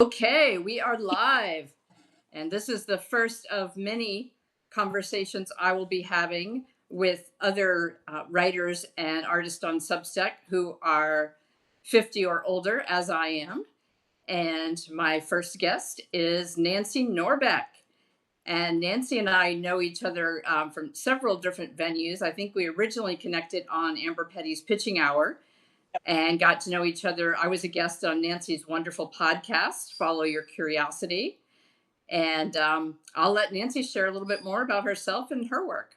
Okay, we are live, and this is the first of many conversations I will be having with other writers and artists on Substack who are 50 or older, as I am. And my first guest is Nancy Norbeck. And Nancy and I know each other from several different venues. I think we originally connected on Amber Petty's Pitching Hour and got to know each other. I was a guest on Nancy's wonderful podcast, Follow Your Curiosity. And I'll let Nancy share a little bit more about herself and her work.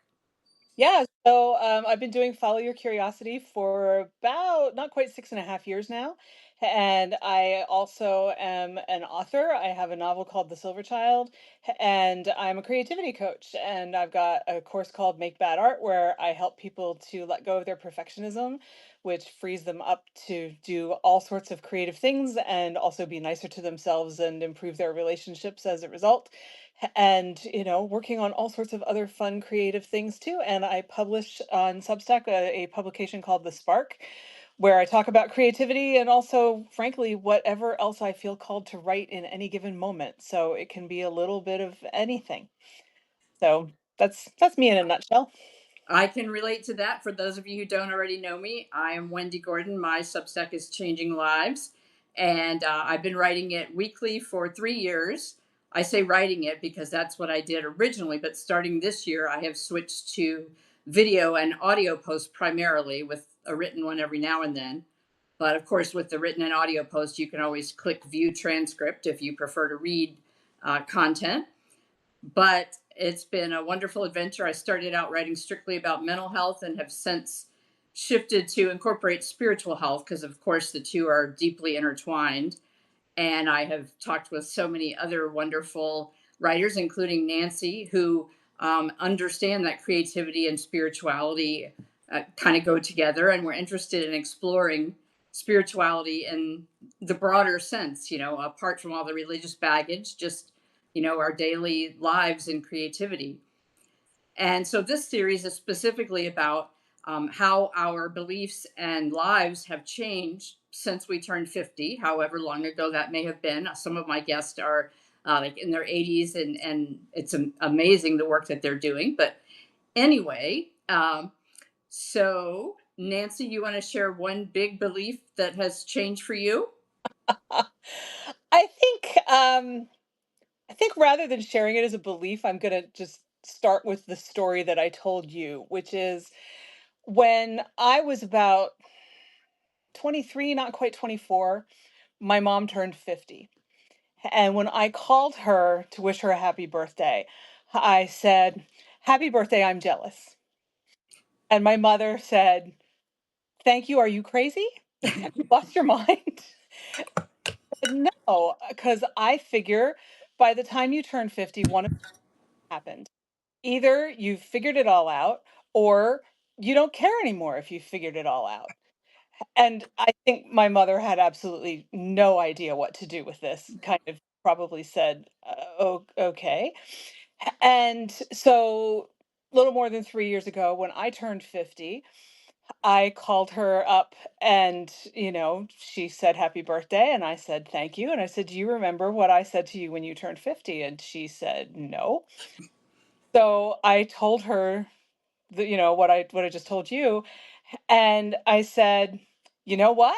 Yeah, so I've been doing Follow Your Curiosity for about not quite 6.5 years now. And I also am an author. I have a novel called The Silver Child, and I'm a creativity coach. And I've got a course called Make Bad Art, where I help people to let go of their perfectionism, which frees them up to do all sorts of creative things and also be nicer to themselves and improve their relationships as a result. And working on all sorts of other fun creative things too. And I publish on Substack a publication called The Spark, where I talk about creativity and also, frankly, whatever else I feel called to write in any given moment. So it can be a little bit of anything. So that's me in a nutshell. I can relate to that. For those of you who don't already know me, I am Wendy Gordon. My Substack is Changing Lives, and I've been writing it weekly for 3 years. I say writing it because that's what I did originally, but starting this year, I have switched to video and audio posts primarily, with a written one every now and then. But of course, with the written and audio post, you can always click view transcript if you prefer to read content. But it's been a wonderful adventure. I started out writing strictly about mental health and have since shifted to incorporate spiritual health because, of course, the two are deeply intertwined. And I have talked with so many other wonderful writers, including Nancy, who understand that creativity and spirituality kind of go together. And we're interested in exploring spirituality in the broader sense, apart from all the religious baggage, just, our daily lives and creativity. And so this series is specifically about how our beliefs and lives have changed since we turned 50, however long ago that may have been. Some of my guests are like in their 80s, and it's amazing the work that they're doing. But anyway, so Nancy, you want to share one big belief that has changed for you? I think I think rather than sharing it as a belief, I'm gonna just start with the story that I told you, which is when I was about 23, not quite 24, my mom turned 50. And when I called her to wish her a happy birthday, I said, "Happy birthday, I'm jealous." And my mother said, "Thank you. Are you crazy? Have you lost your mind?" No, because I figure by the time you turn 50, one of happened. Either you've figured it all out, or you don't care anymore if you figured it all out. And I think my mother had absolutely no idea what to do with this, kind of probably said, okay." And so, a little more than 3 years ago, when I turned 50, I called her up and, she said, "Happy birthday." And I said, "Thank you." And I said, "Do you remember what I said to you when you turned 50?" And she said, "No." So I told her what I just told you. And I said, "You know what?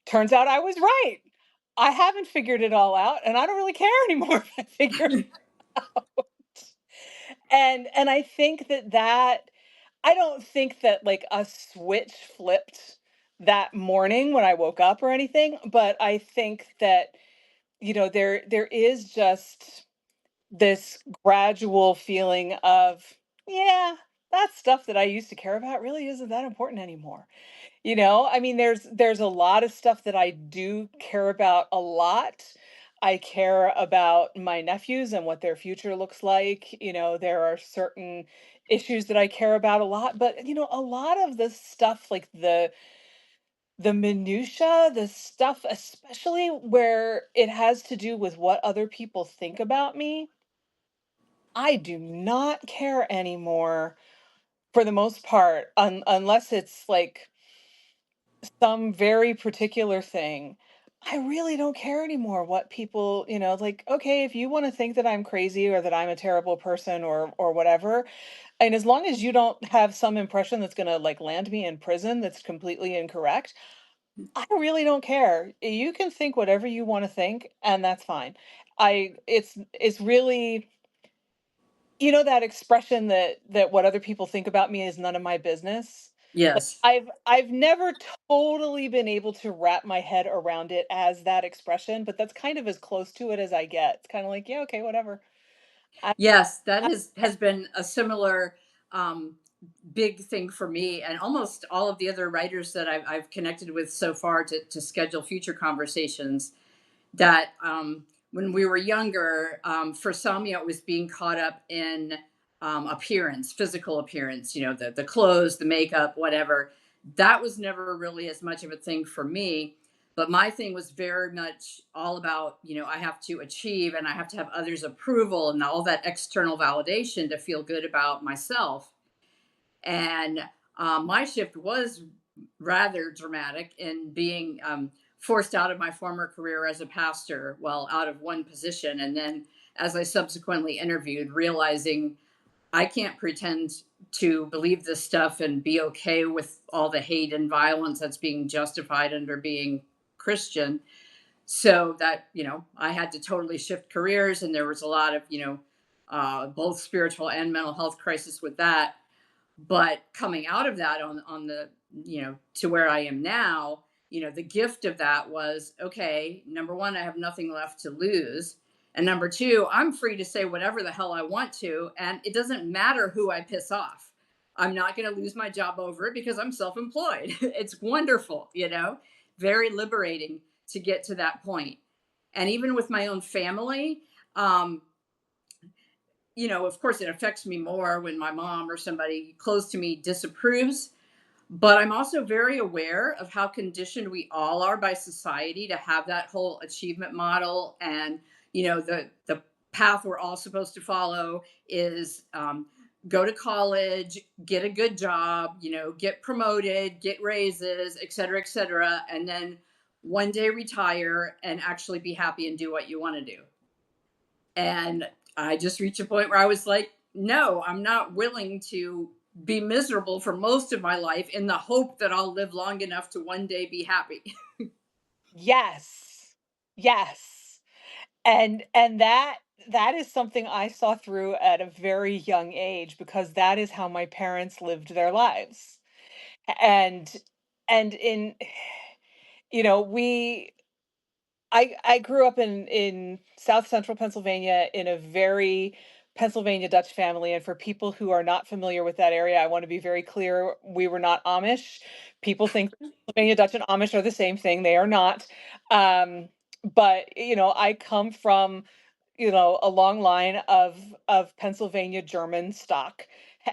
Turns out I was right. I haven't figured it all out, and I don't really care anymore if I figure it out." And I think that I don't think that, like, a switch flipped that morning when I woke up or anything, but I think that, there is just this gradual feeling of, yeah, that stuff that I used to care about really isn't that important anymore. I mean, there's a lot of stuff that I do care about a lot. I care about my nephews and what their future looks like. There are certain issues that I care about a lot, but a lot of the stuff, like the minutia, the stuff especially where it has to do with what other people think about me, I do not care anymore for the most part, unless it's like some very particular thing. I really don't care anymore what people, like, okay, if you want to think that I'm crazy or that I'm a terrible person or whatever, and as long as you don't have some impression that's going to like land me in prison that's completely incorrect, I really don't care. You can think whatever you want to think, and that's fine. It's really, that expression that what other people think about me is none of my business. Like Yes. I've never totally been able to wrap my head around it as that expression, but that's kind of as close to it as I get. It's kind of like, yeah, okay, whatever. I, Yes, that I has been a similar um, big thing for me, and almost all of the other writers that I've connected with so far to schedule future conversations. That when we were younger, for some, it was being caught up in appearance, physical appearance, the clothes, the makeup, whatever. That was never really as much of a thing for me. But my thing was very much all about, I have to achieve and I have to have others' approval and all that external validation to feel good about myself. And my shift was rather dramatic in being forced out of my former career as a pastor, well, out of one position. And then as I subsequently interviewed, realizing I can't pretend to believe this stuff and be okay with all the hate and violence that's being justified under being Christian. So that, I had to totally shift careers. And there was a lot of, both spiritual and mental health crisis with that. But coming out of that on the, to where I am now, the gift of that was, okay, number one, I have nothing left to lose, and number two, I'm free to say whatever the hell I want to, and it doesn't matter who I piss off. I'm not going to lose my job over it because I'm self-employed. It's wonderful, very liberating to get to that point. And even with my own family, um, of course, it affects me more when my mom or somebody close to me disapproves. But I'm also very aware of how conditioned we all are by society to have that whole achievement model. And, the path we're all supposed to follow is go to college, get a good job, get promoted, get raises, et cetera, and then one day retire and actually be happy and do what you want to do. And I just reached a point where I was like, no, I'm not willing to be miserable for most of my life in the hope that I'll live long enough to one day be happy. Yes. Yes. And that is something I saw through at a very young age because that is how my parents lived their lives. And and in we I grew up in South Central Pennsylvania in a very Pennsylvania Dutch family, and for people who are not familiar with that area, I want to be very clear, we were not Amish. People think Pennsylvania Dutch and Amish are the same thing. They are not. But I come from, a long line of Pennsylvania German stock.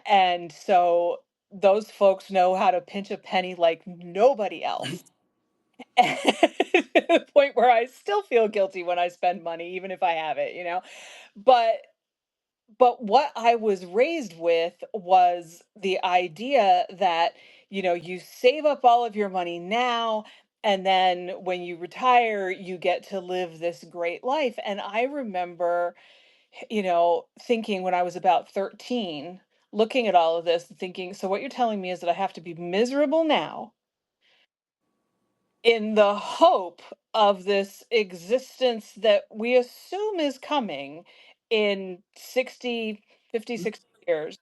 And so those folks know how to pinch a penny like nobody else. And to the point where I still feel guilty when I spend money, even if I have it, But what I was raised with was the idea that, you save up all of your money now, and then when you retire, you get to live this great life. And I remember, thinking when I was about 13, looking at all of this and thinking, so what you're telling me is that I have to be miserable now in the hope of this existence that we assume is coming in 60, 50, 60 years.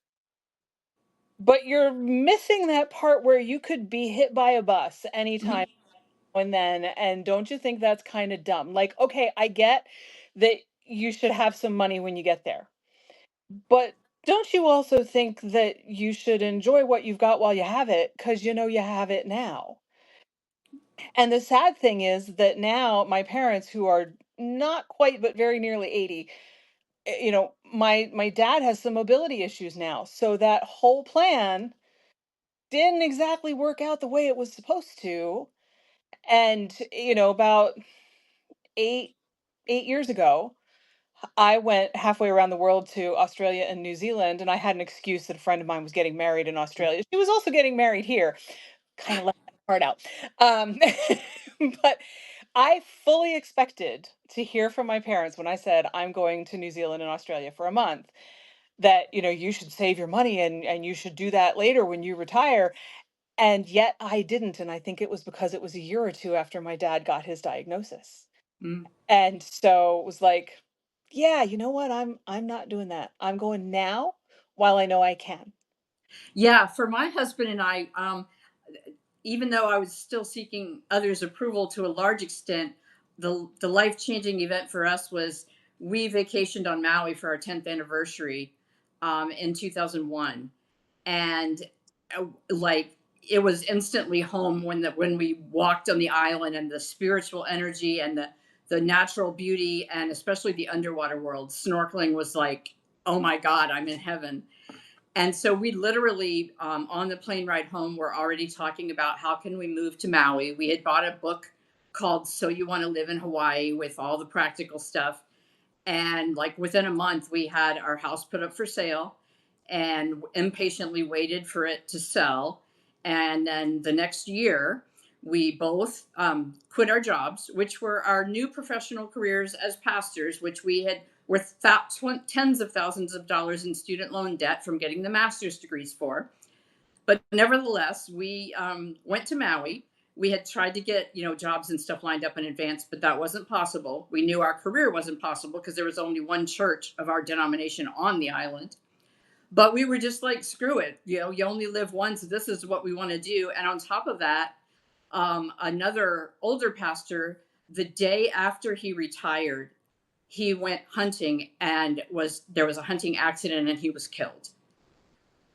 But you're missing that part where you could be hit by a bus anytime and then. And don't you think that's kind of dumb? Like, okay, I get that you should have some money when you get there. But don't you also think that you should enjoy what you've got while you have it because you know you have it now? And the sad thing is that now my parents, who are not quite but very nearly 80, my dad has some mobility issues now. So that whole plan didn't exactly work out the way it was supposed to. And about eight 8 years ago, I went halfway around the world to Australia and New Zealand, and I had an excuse that a friend of mine was getting married in Australia. She was also getting married here. Kind of left that part out. Um, but I fully expected to hear from my parents when I said I'm going to New Zealand and Australia for a month that, you should save your money and you should do that later when you retire. And yet I didn't. And I think it was because it was a year or two after my dad got his diagnosis. Mm. And so it was like, yeah, you know what? I'm not doing that. I'm going now while I know I can. Yeah, for my husband and I, even though I was still seeking others' approval to a large extent, the life changing event for us was we vacationed on Maui for our 10th anniversary in 2001, and like it was instantly home when we walked on the island, and the spiritual energy and the natural beauty, and especially the underwater world. Snorkeling was like, oh my God, I'm in heaven. And so we literally, on the plane ride home, we're already talking about how can we move to Maui. We had bought a book called So You Want to Live in Hawaii with all the practical stuff. And like within a month, we had our house put up for sale and impatiently waited for it to sell. And then the next year, we both quit our jobs, which were our new professional careers as pastors, which we had were tens of thousands of dollars in student loan debt from getting the master's degrees for. But nevertheless, we went to Maui. We had tried to get jobs and stuff lined up in advance, but that wasn't possible. We knew our career wasn't possible because there was only one church of our denomination on the island. But we were just like, screw it. You only live once. This is what we want to do. And on top of that, another older pastor, the day after he retired, he went hunting and there was a hunting accident and he was killed.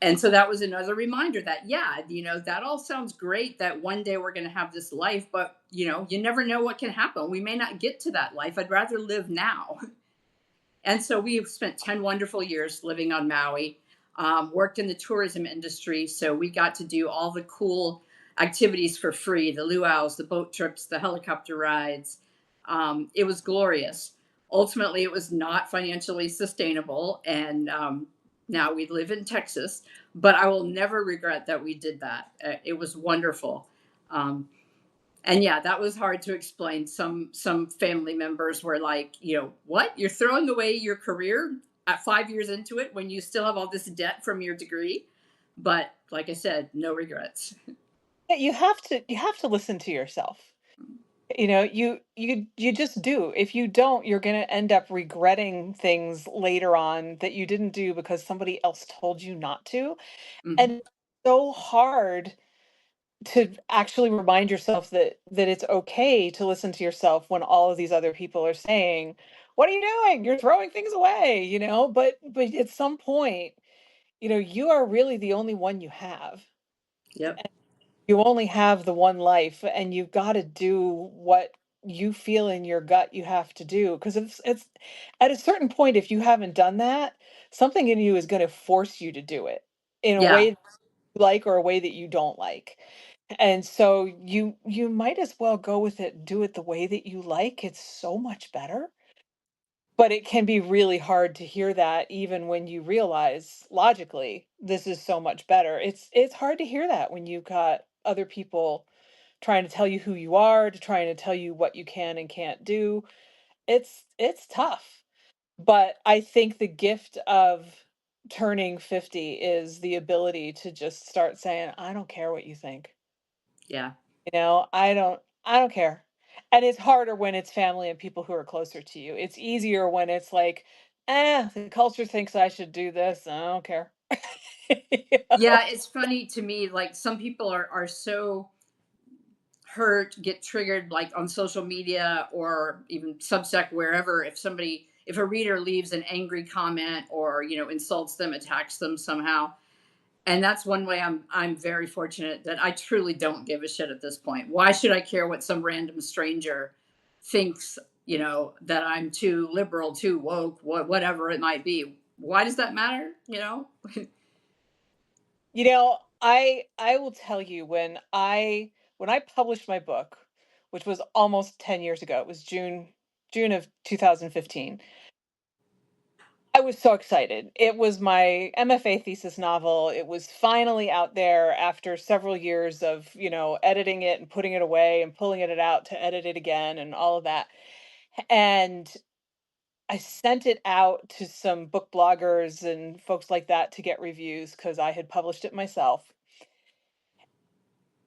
And so that was another reminder that, yeah, that all sounds great that one day we're going to have this life, but you never know what can happen. We may not get to that life. I'd rather live now. And so we've spent 10 wonderful years living on Maui, worked in the tourism industry. So we got to do all the cool activities for free, the luau's, the boat trips, the helicopter rides. It was glorious. Ultimately, it was not financially sustainable. And now we live in Texas, but I will never regret that we did that. It was wonderful. Um, and yeah, that was hard to explain. Some family members were like, what, you're throwing away your career at 5 years into it when you still have all this debt from your degree. But like I said, no regrets. Yeah, you have to listen to yourself. You just do. If you don't, you're going to end up regretting things later on that you didn't do because somebody else told you not to. Mhm. And it's so hard to actually remind yourself that it's okay to listen to yourself when all of these other people are saying, "What are you doing? You're throwing things away." But at some point, you are really the only one you have. Yep. You only have the one life, and you've got to do what you feel in your gut you have to do, because it's at a certain point, if you haven't done that, something in you is going to force you to do it in a Yeah. way that you like or a way that you don't like. And so you might as well go with it, do it the way that you like. It's so much better. But it can be really hard to hear that even when you realize logically this is so much better. It's hard to hear that when you've got other people trying to tell you who you are, to trying to tell you what you can and can't do. It's tough. But I think the gift of turning 50 is the ability to just start saying, I don't care what you think. Yeah. I don't care. And it's harder when it's family and people who are closer to you. It's easier when it's like, the culture thinks I should do this. I don't care. You know? Yeah. It's funny to me, like some people are so hurt, get triggered, like on social media or even Substack, wherever, if a reader leaves an angry comment or insults them, attacks them somehow. And that's one way I'm very fortunate that I truly don't give a shit at this point. Why should I care what some random stranger thinks? That I'm too liberal, too woke, whatever it might be. Why does that matter? I will tell you, when I published my book, which was almost 10 years ago, it was June of 2015. I was so excited. It was my MFA thesis novel. It was finally out there after several years of, editing it and putting it away and pulling it out to edit it again and all of that. And I sent it out to some book bloggers and folks like that to get reviews because I had published it myself.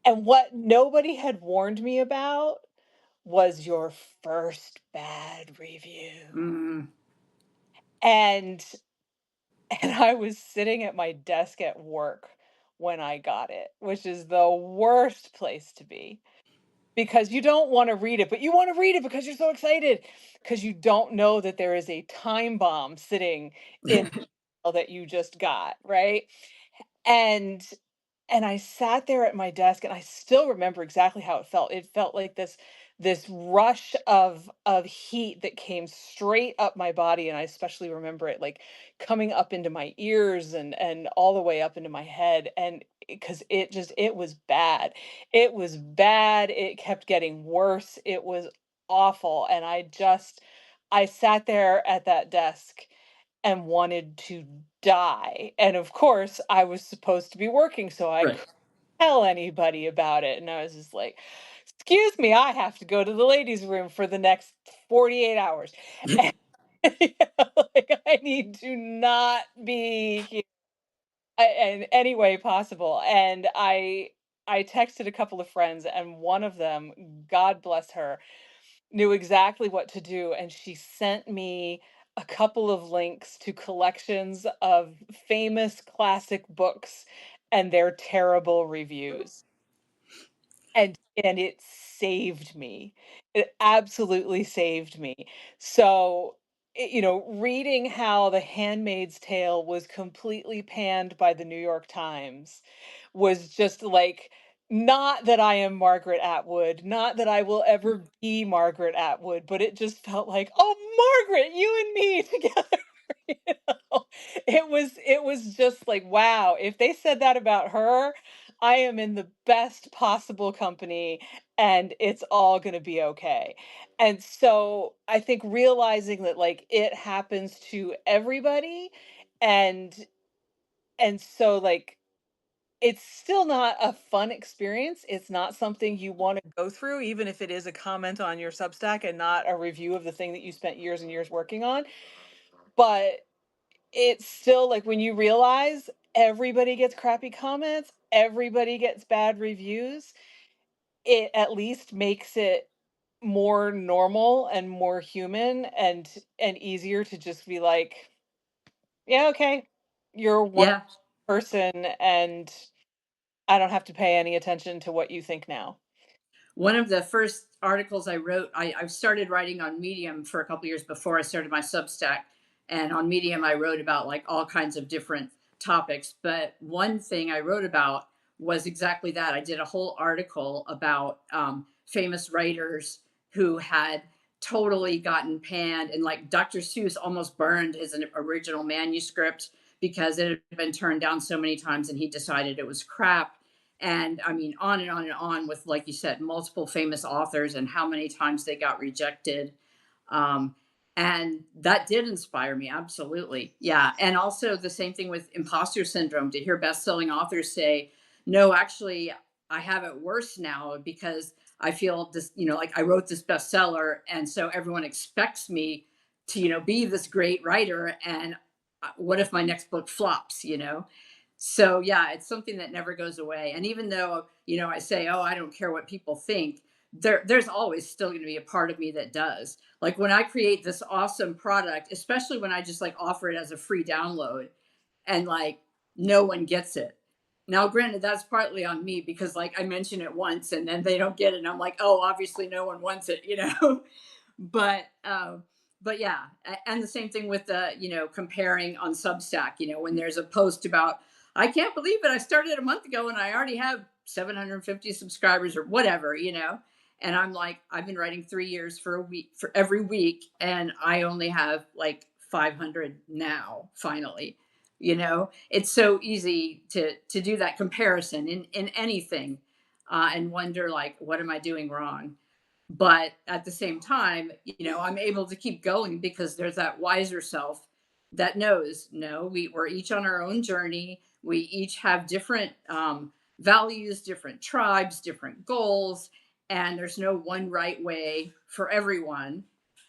And what nobody had warned me about was your first bad review. Mm, And and I was sitting at my desk at work when I got it, which is the worst place to be because you don't want to read it, but you want to read it because you're so excited because you don't know that there is a time bomb sitting in that you just got, right? And and I sat there at my desk and I still remember exactly how it felt. It felt like this rush of heat that came straight up my body, and I especially remember it like coming up into my ears and all the way up into my head, and because it was bad. It was bad. It kept getting worse. It was awful, and I sat there at that desk and wanted to die. And of course, I was supposed to be working, so I right. couldn't tell anybody about it. And I was just like, excuse me, I have to go to the ladies' room for the next 48 hours. And, like, I need to not be here in any way possible. And I texted a couple of friends, and one of them, God bless her, knew exactly what to do, and she sent me a couple of links to collections of famous classic books and their terrible reviews. And it saved me. It absolutely saved me. So, reading how The Handmaid's Tale was completely panned by the New York Times was just like, not that I am Margaret Atwood, not that I will ever be Margaret Atwood, but it just felt like, oh, Margaret, you and me together. you know? It was just like, wow, if they said that about her, I am in the best possible company and it's all going to be okay. And so I think realizing that like it happens to everybody, and so like it's still not a fun experience. It's not something you want to go through, even if it is a comment on your Substack and not a review of the thing that you spent years and years working on. But it's still like when you realize everybody gets crappy comments, everybody gets bad reviews, it at least makes it more normal and more human and easier to just be like, yeah, okay, you're one Yeah. person and I don't have to pay any attention to what you think now. One of the first articles I wrote, I started writing on Medium for a couple years before I started my Substack. And on Medium, I wrote about like all kinds of different topics. But one thing I wrote about was exactly that. I did a whole article about famous writers who had totally gotten panned. And like Dr. Seuss almost burned his original manuscript because it had been turned down so many times and he decided it was crap. And I mean, on and on and on with, like you said, multiple famous authors and how many times they got rejected. Um, and that did inspire me, absolutely. Yeah. And also the same thing with imposter syndrome, to hear best-selling authors say, no, actually, I have it worse now because I feel this, like I wrote this bestseller. And so everyone expects me to, be this great writer. And what if my next book flops? So yeah, it's something that never goes away. And even though, I say, oh, I don't care what people think, there's always still going to be a part of me that does. Like when I create this awesome product, especially when I just like offer it as a free download and like no one gets it. Now, granted, that's partly on me because like I mention it once and then they don't get it. And I'm like, oh, obviously no one wants it. But yeah, and the same thing with the comparing on Substack. When there's a post about, I can't believe it, I started a month ago and I already have 750 subscribers or whatever. And I'm like, I've been writing 3 years for a week for every week, and I only have like 500 now. Finally, it's so easy to do that comparison in anything, and wonder like, what am I doing wrong? But at the same time, I'm able to keep going because there's that wiser self that knows, no, we're each on our own journey. We each have different values, different tribes, different goals, and there's no one right way for everyone.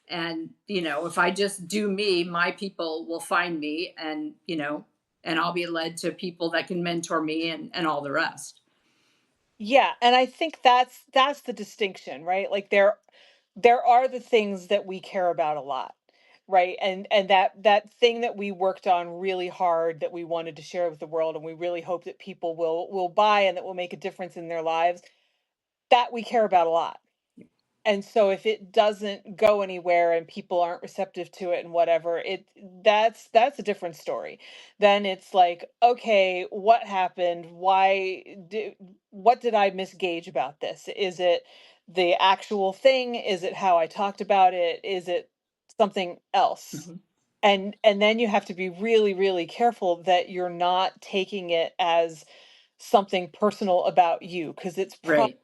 And, if I just do me, my people will find me, and, and I'll be led to people that can mentor me, and all the rest. Yeah, and I think that's the distinction, right? Like there are the things that we care about a lot, right? And that thing that we worked on really hard that we wanted to share with the world and we really hope that people will buy and that will make a difference in their lives, that we care about a lot. And so if it doesn't go anywhere and people aren't receptive to it and whatever, that's a different story. Then it's like, okay, what happened? What did I misgauge about this? Is it the actual thing? Is it how I talked about it? Is it something else? Mhm. And then you have to be really, really careful that you're not taking it as something personal about you, because it's probably Right.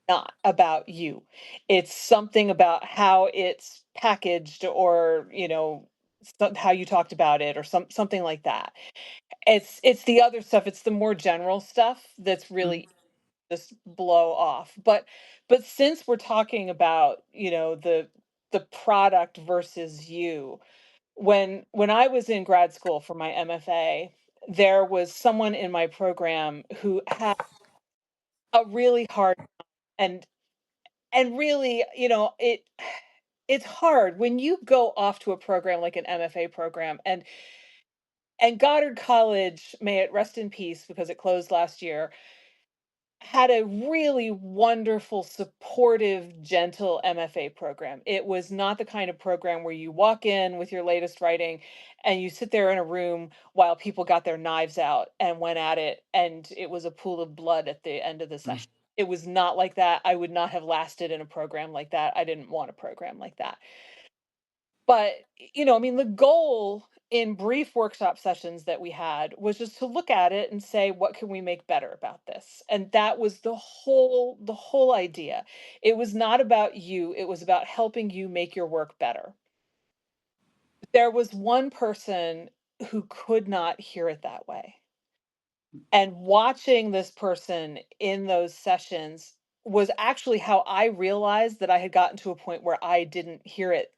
not about you. It's something about how it's packaged or, how you talked about it or something like that. It's the other stuff, it's the more general stuff that's Mhm. really just blow off. But since we're talking about, the product versus you, when I was in grad school for my MFA, there was someone in my program who had a really hard and really, it's hard when you go off to a program like an MFA program, and Goddard College, may it rest in peace because it closed last year, had a really wonderful, supportive, gentle MFA program. It was not the kind of program where you walk in with your latest writing and you sit there in a room while people got their knives out and went at it, and it was a pool of blood at the end of the Mhm. session. It was not like that. I would not have lasted in a program like that. I didn't want a program like that. But, I mean, the goal in brief workshop sessions that we had was just to look at it and say, what can we make better about this? And that was the whole idea. It was not about you, it was about helping you make your work better. There was one person who could not hear it that way. And watching this person in those sessions was actually how I realized that I had gotten to a point where I didn't hear it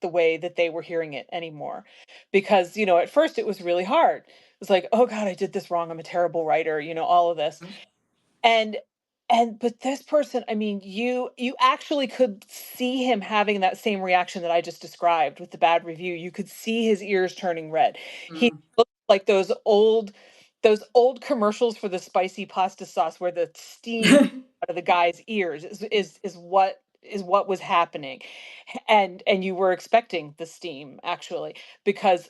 the way that they were hearing it anymore. Because, at first it was really hard. It was like, "Oh god, I did this wrong. I'm a terrible writer," all of this. Mhm. And but this person, I mean, you actually could see him having that same reaction that I just described with the bad review. You could see his ears turning red. He Mhm. looked like those old commercials for the spicy pasta sauce where the steam out of the guy's ears is what was happening. And you were expecting the steam actually, because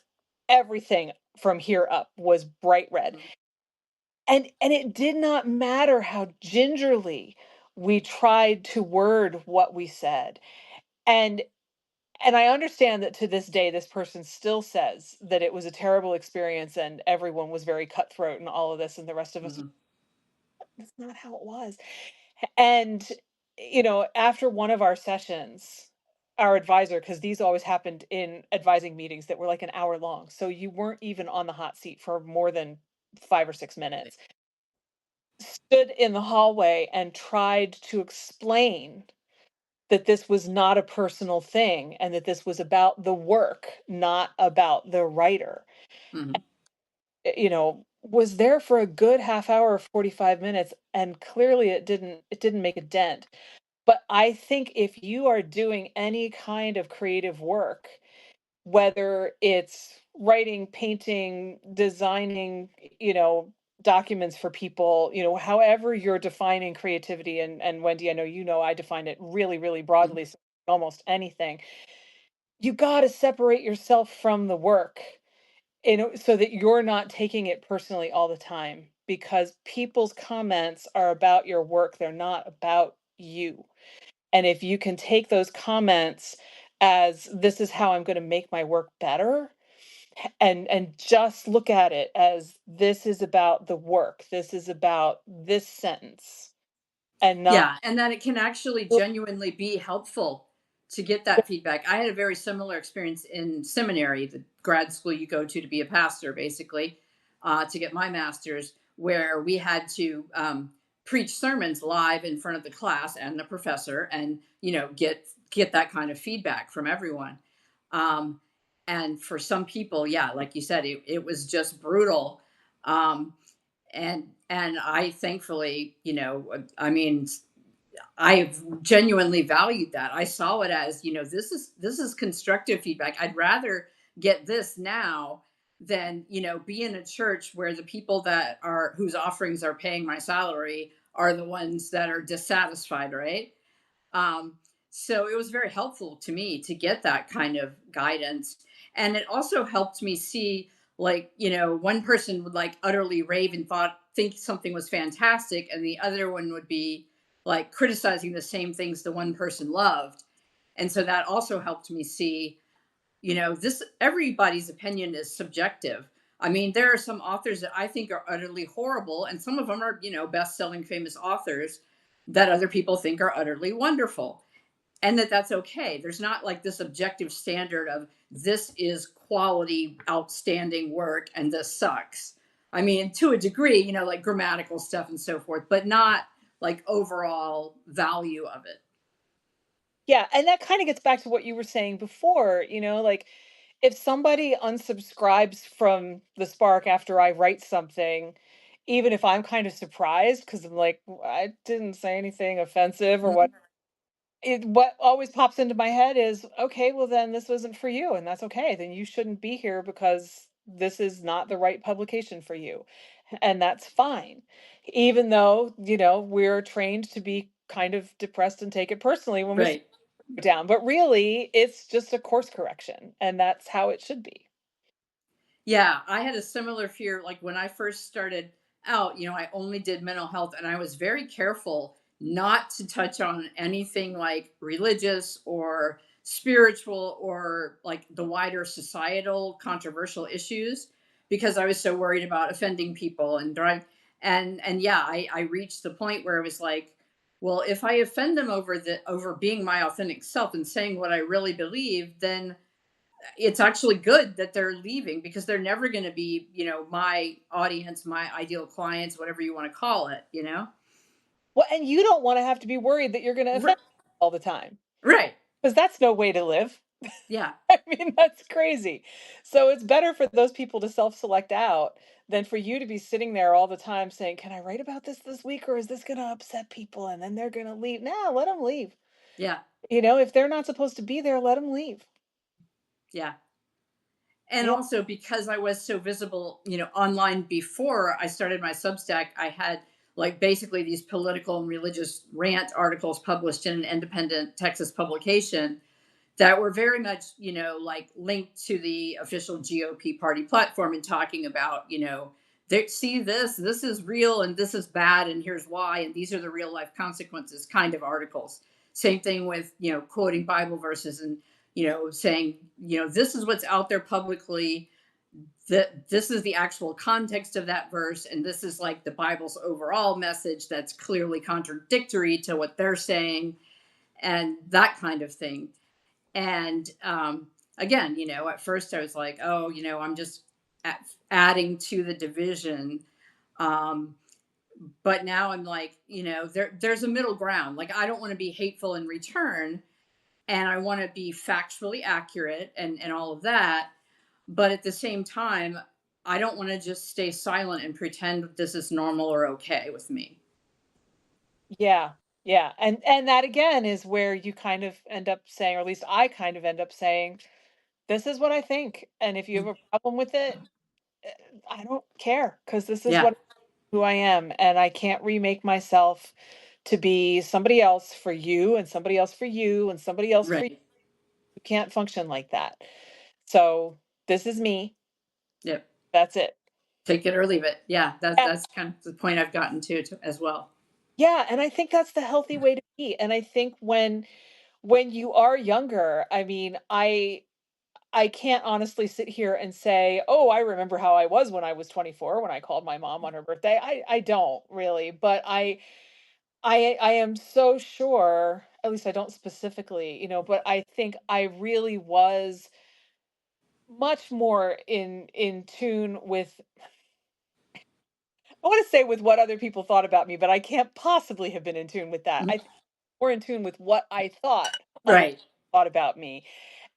everything from here up was bright red. Mhm. And it did not matter how gingerly we tried to word what we said. And and I understand that to this day this person still says that it was a terrible experience and everyone was very cutthroat and all of this, and the rest of us, Mhm. that's not how it was. And after one of our sessions, our advisor, because these always happened in advising meetings that were like an hour long, so you weren't even on the hot seat for more than 5 or 6 minutes, stood in the hallway and tried to explain that this was not a personal thing and that this was about the work, not about the writer. Mhm. Was there for a good half hour or 45 minutes, and clearly it didn't make a dent. But I think if you are doing any kind of creative work, whether it's writing, painting, designing, documents for people, however you're defining creativity, and Wendy, I know I define it really, really Mhm. broadly, so almost anything. You got to separate yourself from the work, so that you're not taking it personally all the time, because people's comments are about your work, they're not about you. And if you can take those comments as, this is how I'm going to make my work better, and just look at it as, this is about the work, this is about this sentence, and not, Yeah, and that it can actually genuinely be helpful to get that feedback. I had a very similar experience in seminary, the grad school you go to be a pastor, basically, to get my master's, where we had to preach sermons live in front of the class and the professor, and get that kind of feedback from everyone. Um, and for some people, yeah, like you said, it was just brutal. Um, and I thankfully, I mean, I've genuinely valued that. I saw it as, this is constructive feedback. I'd rather get this now than, be in a church where the people that are whose offerings are paying my salary are the ones that are dissatisfied, right? Um, so it was very helpful to me to get that kind of guidance. And it also helped me see, like, one person would like utterly rave and think something was fantastic, and the other one would be like criticizing the same things the one person loved. And so that also helped me see, this everybody's opinion is subjective. I mean, there are some authors that I think are utterly horrible, and some of them are, best-selling famous authors that other people think are utterly wonderful. And that's okay. There's not like this objective standard of this is quality, outstanding work and this sucks. I mean, to a degree, like grammatical stuff and so forth, but not like overall value of it. Yeah, and that kind of gets back to what you were saying before, like if somebody unsubscribes from the Spark after I write something, even if I'm kind of surprised because I'm like, I didn't say anything offensive or Mhm. what always pops into my head is, okay, well then this wasn't for you, and that's okay. Then you shouldn't be here because this is not the right publication for you. And that's fine. Even though, we're trained to be kind of depressed and take it personally when we Right. down, but really it's just a course correction and that's how it should be. Yeah, I had a similar fear. Like when I first started out, I only did mental health, and I was very careful not to touch on anything like religious or spiritual or like the wider societal controversial issues, because I was so worried about offending people and drive. And yeah, I reached the point where it was like, well, if I offend them over being my authentic self and saying what I really believe, then it's actually good that they're leaving, because they're never going to be, my audience, my ideal clients, whatever you want to call it. Well, and you don't want to have to be worried that you're going to offend R- all the time right. because that's no way to live. Yeah. I mean, that's crazy. So it's better for those people to self-select out than for you to be sitting there all the time saying, "Can I write about this week or is this going to upset people and then they're going to leave?" Nah, let them leave. Yeah. If they're not supposed to be there, let them leave. Yeah. And Yeah. also, because I was so visible, online before I started my Substack, I had like basically these political and religious rant articles published in an independent Texas publication that were very much, like linked to the official GOP party platform, and talking about, see this is real and this is bad and here's why and these are the real life consequences kind of articles. Same thing with, quoting Bible verses and, saying, this is what's out there publicly, that this is the actual context of that verse, and this is like the Bible's overall message that's clearly contradictory to what they're saying, and that kind of thing. And again, at first I was like, oh, I'm just adding to the division. Um, but now I'm like, there's a middle ground. Like, I don't want to be hateful in return, and I want to be factually accurate and all of that. But at the same time, I don't want to just stay silent and pretend this is normal or okay with me. Yeah. Yeah. And that again is where you kind of end up saying, or at least I kind of end up saying, this is what I think. And if you have a problem with it, eh, I don't care because this is Yeah. what who I am. And I can't remake myself to be somebody else for you and somebody else for you and somebody else for you. Right. You can't function like that. So this is me. Yep. That's it. Take it or leave it. Yeah. That's Yeah. that's kind of the point I've gotten to as well. Yeah. And I think that's the healthy way to be. And I think when you are younger, I mean, I can't honestly sit here and say, "Oh, I remember how I was when I was 24 when I called my mom on her birthday." I don't really, but I am so sure at least I don't specifically, but I think I really was much more in tune with, I want to say, with what other people thought about me, but I can't possibly have been in tune with that. I think more in tune with what I thought other Right. people thought about me.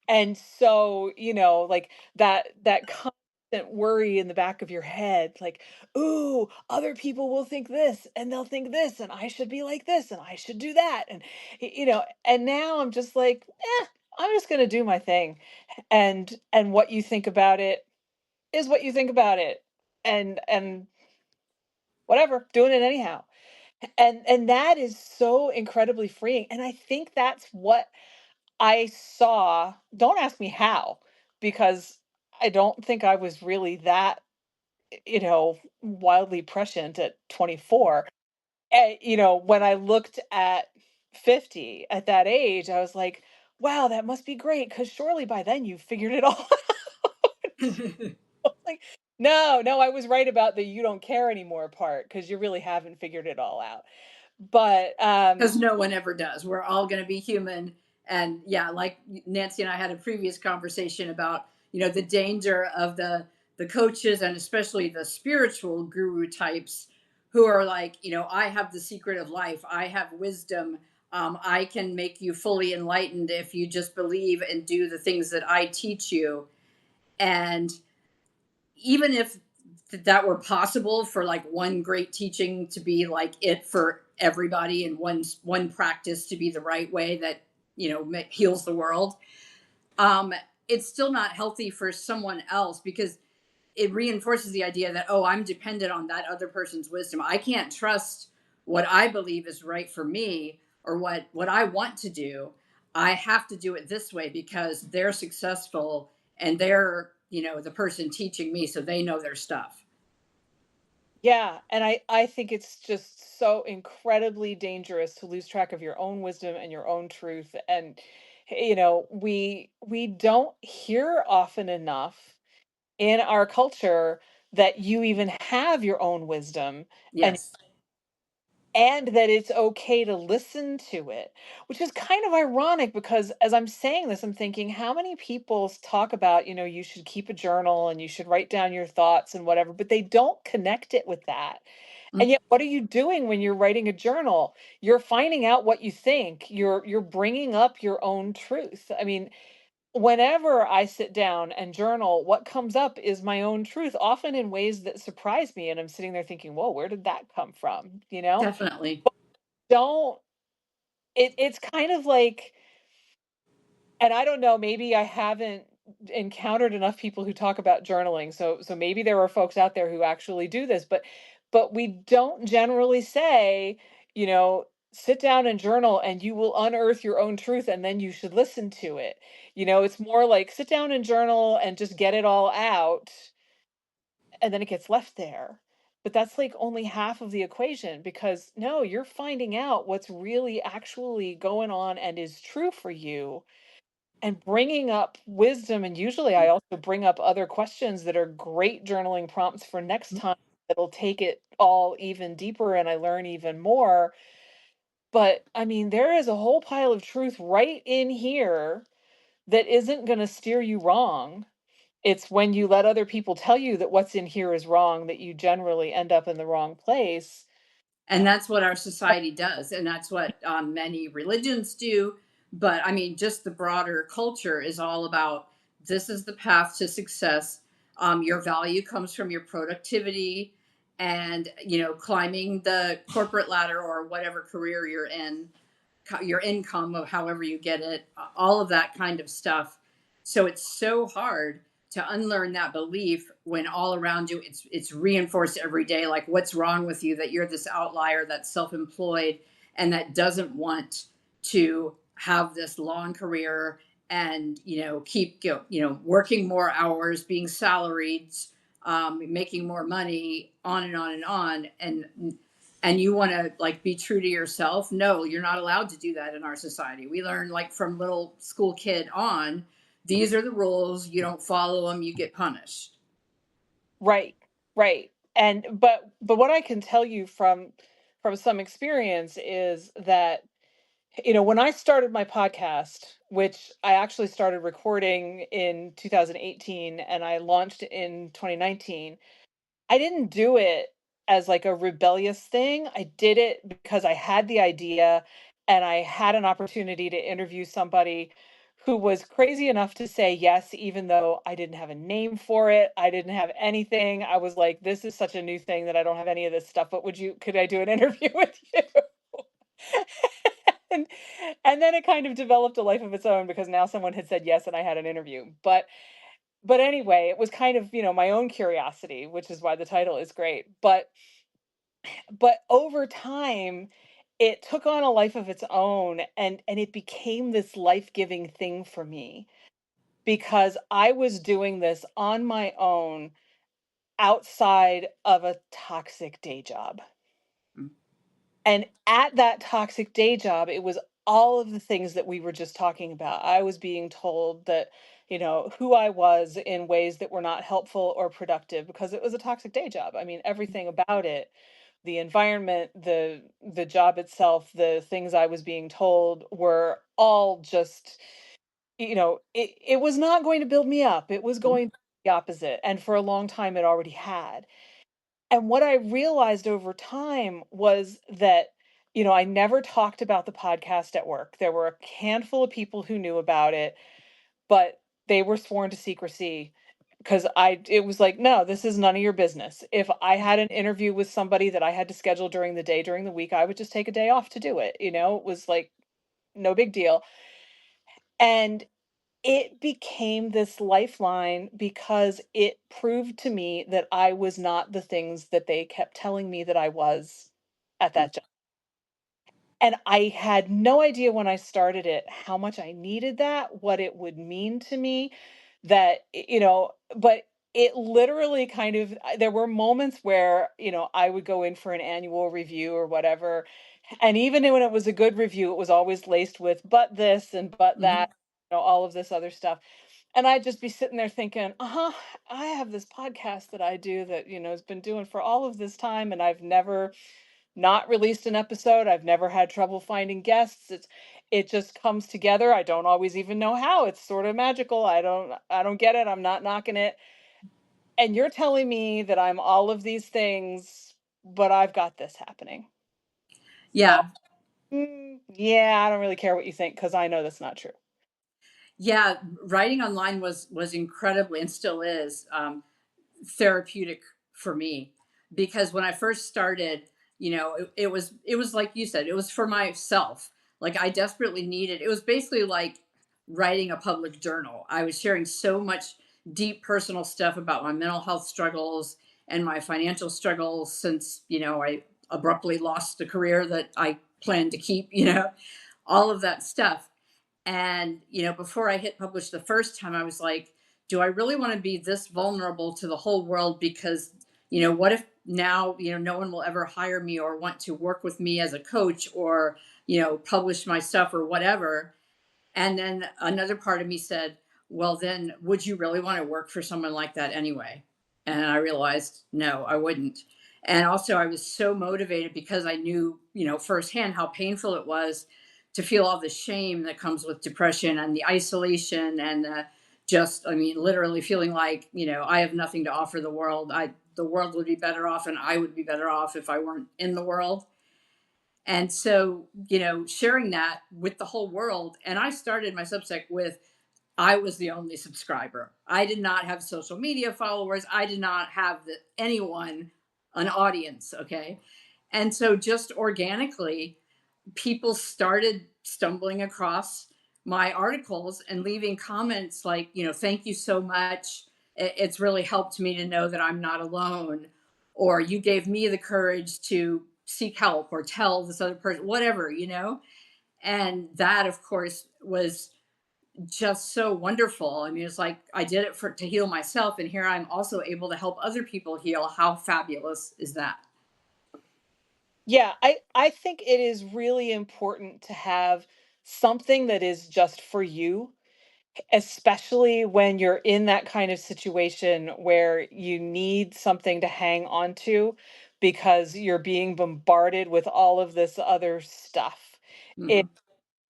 And so, like that constant worry in the back of your head, like, ooh, other people will think this and they'll think this, and I should be like this and I should do that. And and now I'm just like, I'm just gonna do my thing. And what you think about it is what you think about it. And whatever, doing it anyhow. And that is so incredibly freeing. And I think that's what I saw. Don't ask me how, because I don't think I was really that, wildly prescient at 24. When I looked at 50 at that age, I was like, wow, that must be great, because surely by then you've figured it all out. Like, no, no, I was right about the you don't care anymore part, because you really haven't figured it all out. But Because no one ever does. We're all going to be human. And yeah, like Nancy and I had a previous conversation about, the danger of the coaches and especially the spiritual guru types who are like, I have the secret of life. I have wisdom. I can make you fully enlightened if you just believe and do the things that I teach you. And even if that were possible for like one great teaching to be like it for everybody and one practice to be the right way that heals the world, um it's still not healthy for someone else because it reinforces the idea that, oh, I'm dependent on that other person's wisdom. I can't trust what I believe is right for me or what I want to do. I have to do it this way because they're successful and they're, the person teaching me, so they know their stuff. yeah, and I think it's just so incredibly dangerous to lose track of your own wisdom and your own truth. And we don't hear often enough in our culture that you even have your own wisdom, and Yes. that it's okay to listen to it, which is kind of ironic, because as I'm saying this, I'm thinking, how many people talk about, you should keep a journal and you should write down your thoughts and whatever, but they don't connect it with that. And Mm, yet, what are you doing when you're writing a journal? You're finding out what you think. You're bringing up your own truth. I mean, whenever I sit down and journal, what comes up is my own truth, often in ways that surprise me, and I'm sitting there thinking, "Whoa, where did that come from?" definitely. Don't it's kind of like, and I don't know, maybe I haven't encountered enough people who talk about journaling. So maybe there are folks out there who actually do this, but we don't generally say, sit down and journal and you will unearth your own truth and then you should listen to it. It's more like sit down and journal and just get it all out, and then it gets left there. But that's like only half of the equation, because no, you're finding out what's really actually going on and is true for you, and bringing up wisdom. And usually I also bring up other questions that are great journaling prompts for next time, that'll take it all even deeper and I learn even more. But I mean, there is a whole pile of truth right in here that isn't going to steer you wrong. It's when you let other people tell you that what's in here is wrong that you generally end up in the wrong place. And that's what our society does, and that's what many religions do. But I mean, just the broader culture is all about this is the path to success. Your value comes from your productivity and climbing the corporate ladder or whatever career you're in, your income of however you get it, all of that kind of stuff. So it's so hard to unlearn that belief when all around you it's reinforced every day, like what's wrong with you, that you're this outlier that's self-employed and that doesn't want to have this long career and keep working more hours, being salaried, making more money, on and on and on. And you want to like be true to yourself. No, you're not allowed to do that in our society. We learn like from little school kid on, these are the rules, you don't follow them, you get punished. Right, right. And but what I can tell you from some experience is that When I started my podcast, which I actually started recording in 2018 and I launched in 2019, I didn't do it as like a rebellious thing. I did it because I had the idea and I had an opportunity to interview somebody who was crazy enough to say yes, even though I didn't have a name for it. I didn't have anything. I was like, this is such a new thing that I don't have any of this stuff. But could I do an interview with you? and, and then it kind of developed a life of its own because now someone had said yes and I had an interview. But anyway, it was kind of, my own curiosity, which is why the title is great. But over time, it took on a life of its own and it became this life-giving thing for me because I was doing this on my own outside of a toxic day job. Mm. And at that toxic day job, it was all of the things that we were just talking about. I was being told that, who I was in ways that were not helpful or productive because it was a toxic day job. I mean, everything about it, the environment, the job itself, the things I was being told were all just, it was not going to build me up. It was Mm. going to be the opposite. And for a long time it already had. And what I realized over time was that, I never talked about the podcast at work. There were a handful of people who knew about it, but they were sworn to secrecy because it was like, no, this is none of your business. If I had an interview with somebody that I had to schedule during the day, during the week, I would just take a day off to do it. It was like no big deal. And it became this lifeline because it proved to me that I was not the things that they kept telling me that I was at Mm. that job. And I had no idea when I started it how much I needed that, what it would mean to me, but it literally kind of, there were moments where, I would go in for an annual review or whatever. And even when it was a good review, it was always laced with, but this and but that, Mhm. all of this other stuff. And I'd just be sitting there thinking, uh-huh, I have this podcast that I do that, has been doing for all of this time, and I've never not released an episode. I've never had trouble finding guests. It just comes together. I don't always even know how. It's sort of magical. I don't get it. I'm not knocking it. And you're telling me that I'm all of these things, but I've got this happening. So, Yeah. yeah, I don't really care what you think because I know that's not true. Yeah, writing online was incredibly, and still is, therapeutic for me, because when I first started, it was like you said, it was for myself. Like, I desperately needed, it was basically like writing a public journal. I was sharing so much deep personal stuff about my mental health struggles and my financial struggles since, I abruptly lost the career that I planned to keep, all of that stuff. And, before I hit publish the first time, I was like, do I really want to be this vulnerable to the whole world? Because, what if now, no one will ever hire me or want to work with me as a coach or, publish my stuff or whatever. And then another part of me said, well, then would you really want to work for someone like that anyway? And I realized, no, I wouldn't. And also, I was so motivated because I knew, firsthand how painful it was to feel all the shame that comes with depression and the isolation and just, I mean, literally feeling like, I have nothing to offer the world. The world would be better off and I would be better off if I weren't in the world. And so, sharing that with the whole world. And I started my Substack with, I was the only subscriber. I did not have social media followers. I did not have anyone, an audience. Okay. And so just organically, people started stumbling across my articles and leaving comments like, thank you so much. It's really helped me to know that I'm not alone. Or you gave me the courage to seek help or tell this other person, whatever, And that, of course, was just so wonderful. I mean, it's like I did it to heal myself. And here I'm also able to help other people heal. How fabulous is that? Yeah, I think it is really important to have something that is just for you, especially when you're in that kind of situation where you need something to hang on to because you're being bombarded with all of this other stuff. Mhm.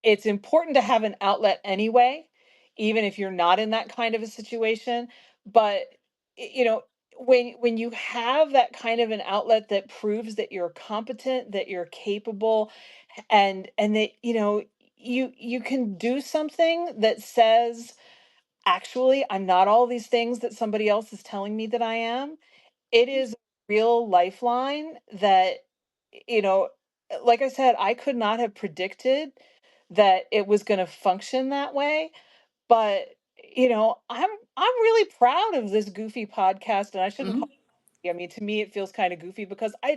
it's important to have an outlet anyway, even if you're not in that kind of a situation. But you know, when you have that kind of an outlet that proves that you're competent, that you're capable, and that you can do something that says, actually, I'm not all these things that somebody else is telling me that I am. It is a real lifeline that, you know, like I said, I could not have predicted that it was gonna function that way, but, I'm really proud of this goofy podcast, and I shouldn't call Hmm. I mean, to me, it feels kinda goofy because I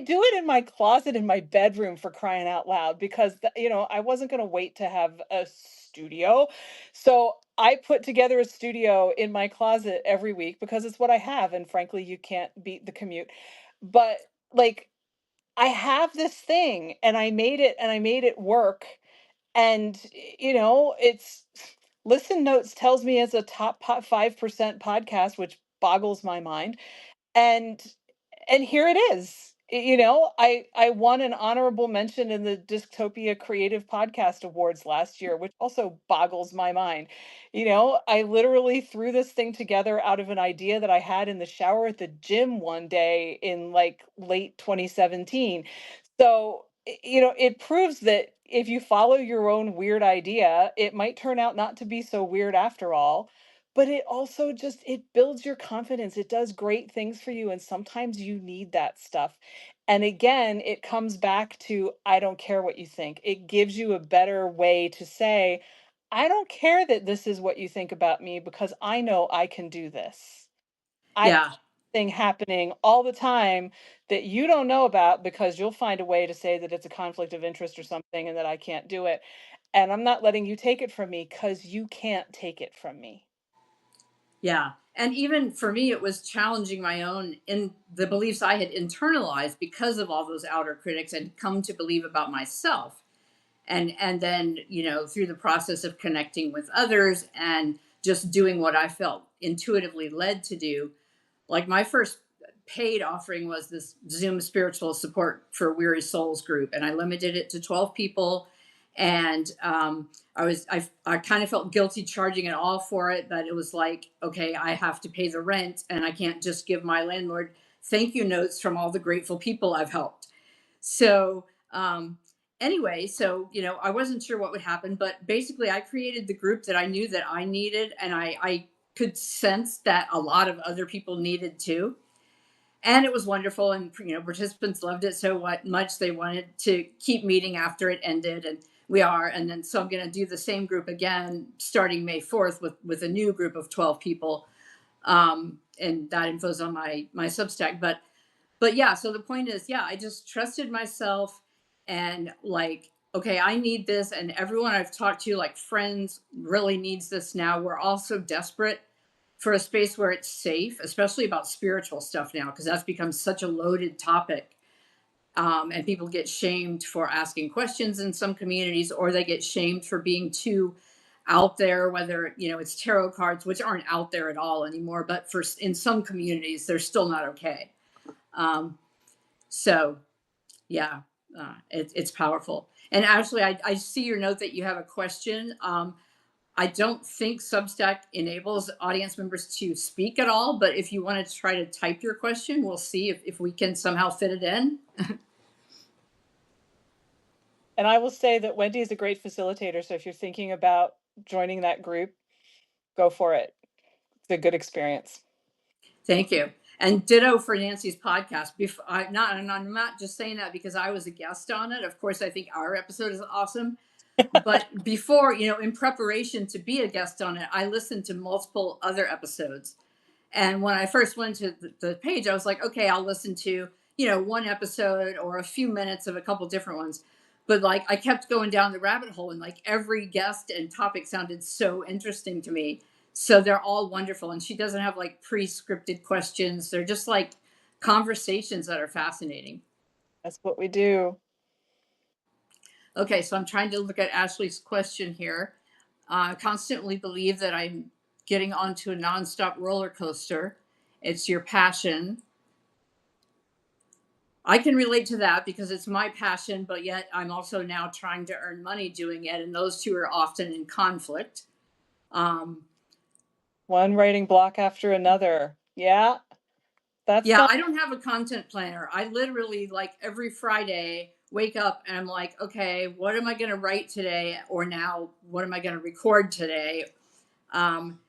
do it in my closet in my bedroom, for crying out loud, because I wasn't gonna wait to have a studio. So, I put together a studio in my closet every week because it's what I have, and frankly, you can't beat the commute. But, like, I have this thing, and I made it work, and, it's Listen Notes tells me it's a top 5% podcast, which boggles my mind. And here it is. I won an honorable mention in the Dystopia Creative Podcast Awards last year, which also boggles my mind. I literally threw this thing together out of an idea that I had in the shower at the gym one day in like late 2017. So, it proves that if you follow your own weird idea, it might turn out not to be so weird after all. But it also just it builds your confidence. It does great things for you, and sometimes you need that stuff. And again, it comes back to, I don't care what you think. It gives you a better way to say, I don't care that this is what you think about me, because I know I can do this. I have Yeah. a thing happening all the time that you don't know about, because you'll find a way to say that it's a conflict of interest or something and that I can't do it. And I'm not letting you take it from me, because you can't take it from me. Yeah. And even for me, it was challenging my own in the beliefs I had internalized because of all those outer critics and come to believe about myself. And then, through the process of connecting with others and just doing what I felt intuitively led to do, like my first paid offering was this Zoom spiritual support for weary souls group, and I limited it to 12 people. And I kind of felt guilty charging it all for it, but it was like, okay, I have to pay the rent, and I can't just give my landlord thank you notes from all the grateful people I've helped. So anyway, so I wasn't sure what would happen, but basically I created the group that I knew that I needed, and I could sense that a lot of other people needed too. And it was wonderful, and participants loved it so much they wanted to keep meeting after it ended, and we are. And then so I'm going to do the same group again starting May 4th with a new group of 12 people. And that info's on my Substack. But yeah, so the point is, yeah, I just trusted myself, and like, okay, I need this, and everyone I've talked to, like friends, really needs this now. We're all so desperate for a space where it's safe, especially about spiritual stuff now, because that's become such a loaded topic. And people get shamed for asking questions in some communities, or they get shamed for being too out there, whether it's tarot cards, which aren't out there at all anymore, but for in some communities they're still not okay. So yeah, it's powerful. And actually, I see your note that you have a question. I don't think Substack enables audience members to speak at all, but if you want to try to type your question, we'll see if we can somehow fit it in. And I will say that Wendy is a great facilitator. So if you're thinking about joining that group, go for it. It's a good experience. Thank you. And ditto for Nancy's podcast. Before, I'm not just saying that because I was a guest on it. Of course, I think our episode is awesome. But before, in preparation to be a guest on it, I listened to multiple other episodes. And when I first went to the page, I was like, okay, I'll listen to, one episode or a few minutes of a couple different ones. But like I kept going down the rabbit hole, and like every guest and topic sounded so interesting to me. So they're all wonderful. And she doesn't have like pre-scripted questions. They're just like conversations that are fascinating. That's what we do. Okay, so I'm trying to look at Ashley's question here. I constantly believe that I'm getting onto a nonstop roller coaster. It's your passion. I can relate to that because it's my passion, but yet I'm also now trying to earn money doing it, and those two are often in conflict. Um, One writing block after another. Yeah, that's yeah, not I don't have a content planner. I literally, like, every Friday wake up and I'm like, okay, what am I going to write today? Or now, what am I going to record today? Um,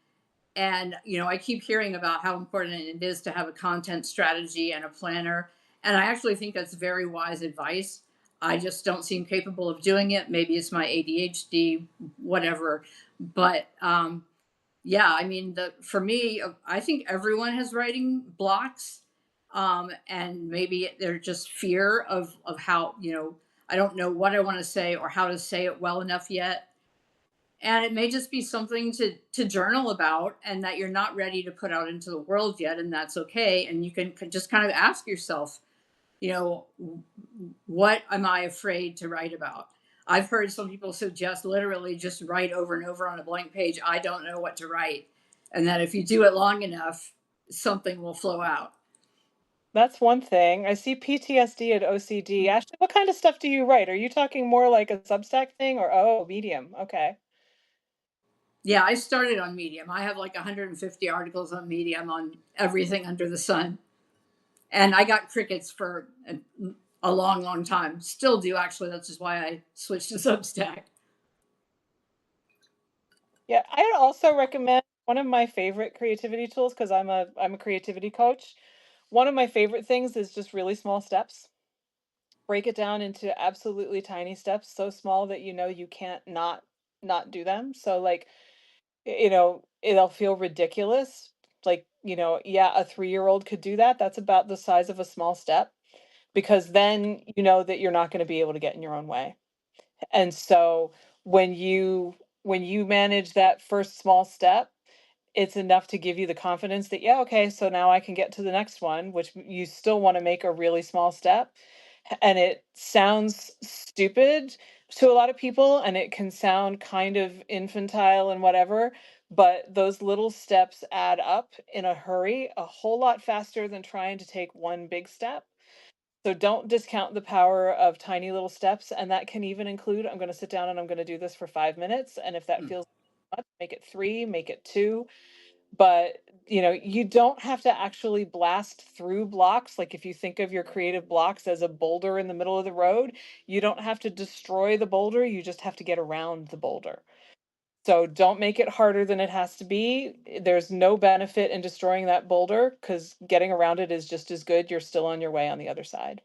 and I keep hearing about how important it is to have a content strategy and a planner, and I actually think that's very wise advice. I just don't seem capable of doing it. Maybe it's my ADHD, whatever. But yeah, I mean, the for me, I think everyone has writing blocks, and maybe they're just fear of how, I don't know what I want to say or how to say it well enough yet, and it may just be something to journal about and that you're not ready to put out into the world yet, and that's okay. And you can just kind of ask yourself, you know what am I afraid to write about? I've heard some people suggest literally just write over and over on a blank page, I don't know what to write, and that if you do it long enough, something will flow out. that's one thing. I see PTSD and OCD. Ashley, what kind of stuff do you write? Are you talking more like a Substack thing or oh, Medium? Okay. Yeah, I started on Medium. I have like 150 articles on Medium on everything under the sun, and I got crickets for a long, long time. Still do, actually. That's just why I switched to Substack. Yeah, I also recommend one of my favorite creativity tools because I'm a creativity coach. One of my favorite things is just really small steps. Break it down into absolutely tiny steps, so small that you know you can't not do them. So like, it'll feel ridiculous. Like, yeah, a 3-year-old could do that. That's about the size of a small step because then you know that you're not going to be able to get in your own way. And so when you manage that first small step, it's enough to give you the confidence that, yeah, okay, so now I can get to the next one, which you still want to make a really small step. And it sounds stupid to a lot of people, and it can sound kind of infantile and whatever, but those little steps add up in a hurry a whole lot faster than trying to take one big step. So don't discount the power of tiny little steps, and that can even include, I'm going to sit down and I'm going to do this for 5 minutes, and if that Hmm. feels much, make it three, make it two. But you don't have to actually blast through blocks. Like if you think of your creative blocks as a boulder in the middle of the road, you don't have to destroy the boulder, you just have to get around the boulder. So don't make it harder than it has to be. There's no benefit in destroying that boulder because getting around it is just as good. You're still on your way on the other side.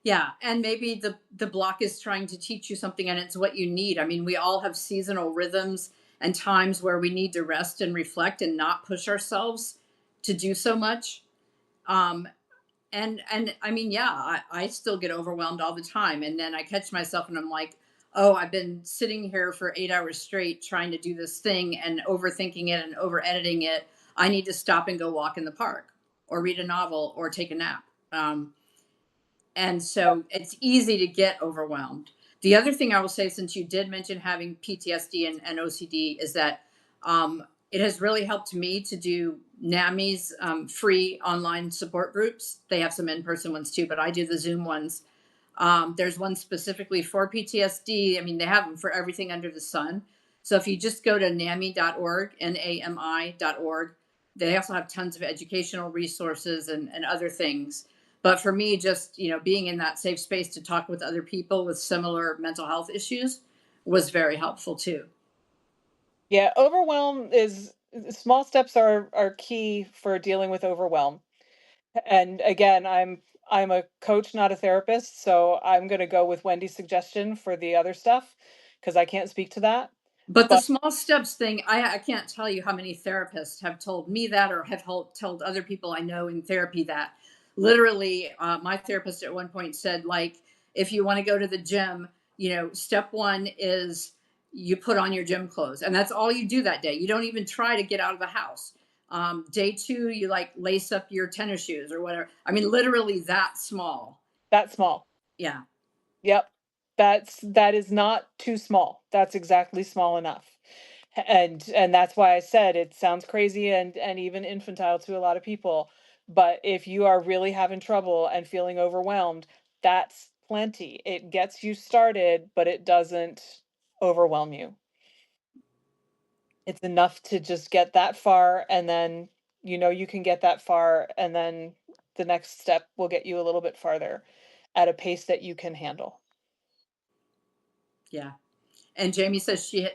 Yeah, and maybe the block is trying to teach you something, and it's what you need. I mean, we all have seasonal rhythms and times where we need to rest and reflect and not push ourselves to do so much. Um, and I mean, yeah, I still get overwhelmed all the time, and then I catch myself and I'm like, oh, I've been sitting here for 8 hours straight trying to do this thing and overthinking it and over editing it. I need to stop and go walk in the park or read a novel or take a nap. And so it's easy to get overwhelmed. The other thing I will say, since you did mention having PTSD and OCD, is that it has really helped me to do NAMI's free online support groups. They have some in person ones too, but I do the Zoom ones. There's one specifically for PTSD. I mean, they have them for everything under the sun. So if you just go to NAMI.org, NAMI.org, they also have tons of educational resources and other things. But for me, just being in that safe space to talk with other people with similar mental health issues was very helpful too. Yeah, overwhelm is small steps are key for dealing with overwhelm. And again, I'm a coach, not a therapist, so I'm going to go with Wendy's suggestion for the other stuff because I can't speak to that. But the But small steps thing, I can't tell you how many therapists have told me that, or have told other people I know in therapy that. Literally, my therapist at one point said, like, if you want to go to the gym, step one is you put on your gym clothes, and that's all you do that day. You don't even try to get out of the house. Day two, you like lace up your tennis shoes or whatever. I mean, literally that small. that's small. Yeah. Yep. That is not too small. That's exactly small enough. And that's why I said it sounds crazy and even infantile to a lot of people. But if you are really having trouble and feeling overwhelmed, that's plenty. It gets you started, but it doesn't overwhelm you. It's enough to just get that far, and then you can get that far, and then the next step will get you a little bit farther at a pace that you can handle. Yeah. And Jamie says she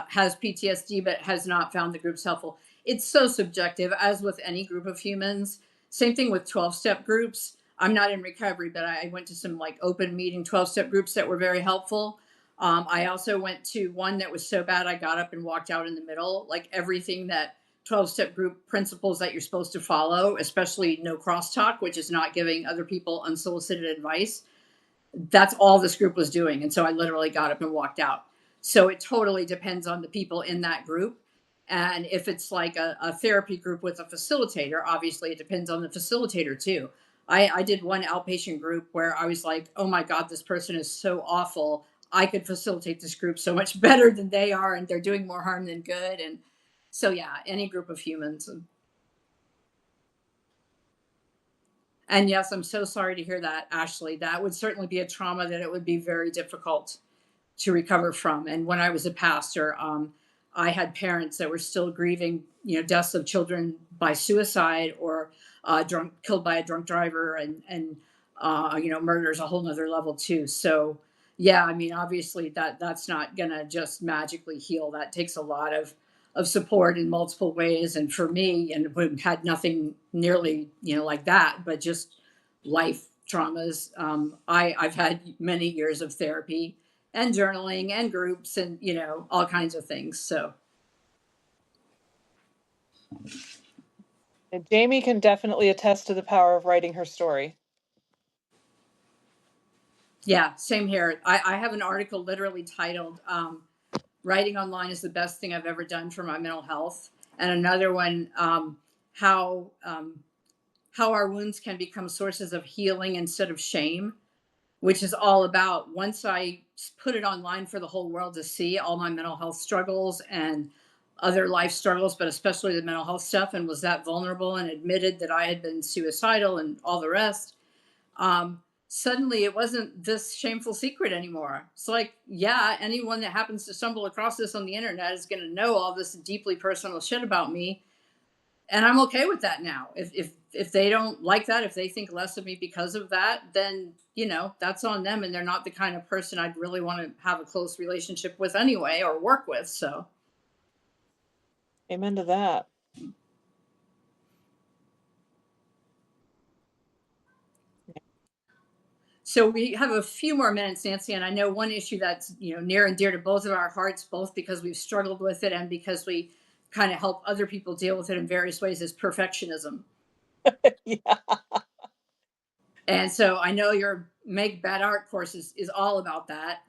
has PTSD but has not found the groups helpful. It's so subjective, as with any group of humans. Same thing with 12-step groups. I'm not in recovery, but I went to some like open meeting 12-step groups that were very helpful. I also went to one that was so bad I got up and walked out in the middle. Like everything that 12-step group principles that you're supposed to follow, especially no crosstalk, which is not giving other people unsolicited advice, that's all this group was doing. And so I literally got up and walked out. So it totally depends on the people in that group. And if it's like a therapy group with a facilitator, obviously it depends on the facilitator too. I did one outpatient group where I was like, oh my God, this person is so awful. I could facilitate this group so much better than they are, and they're doing more harm than good. And so, yeah, any group of humans. And yes, I'm so sorry to hear that, Ashley. That would certainly be a trauma that it would be very difficult to recover from. And when I was a pastor, I had parents that were still grieving, deaths of children by suicide or killed by a drunk driver, and murder is a whole nother level too. So yeah, I mean, obviously that's not gonna just magically heal. That takes a lot of support in multiple ways. And for me, and we had nothing nearly, like that, but just life traumas. I've had many years of therapy and journaling and groups and all kinds of things. So And Jamie can definitely attest to the power of writing her story. yeah, same here. I have an article literally titled writing online is the best thing I've ever done for my mental health, and another one, how um, how our wounds can become sources of healing instead of shame, which is all about once I put it online for the whole world to see all my mental health struggles and other life struggles, but especially the mental health stuff, and was that vulnerable and admitted that I had been suicidal and all the rest. Suddenly it wasn't this shameful secret anymore. It's like, yeah, anyone that happens to stumble across this on the internet is going to know all this deeply personal shit about me, and I'm okay with that now. If they don't like that, if they think less of me because of that, then that's on them, and they're not the kind of person I'd really want to have a close relationship with anyway, or work with. Amen to that. So we have a few more minutes, Nancy, and I know one issue that's near and dear to both of our hearts, both because we've struggled with it and because we kind of help other people deal with it in various ways, is perfectionism. Yeah. And so I know your Make Bad Art course is all about that.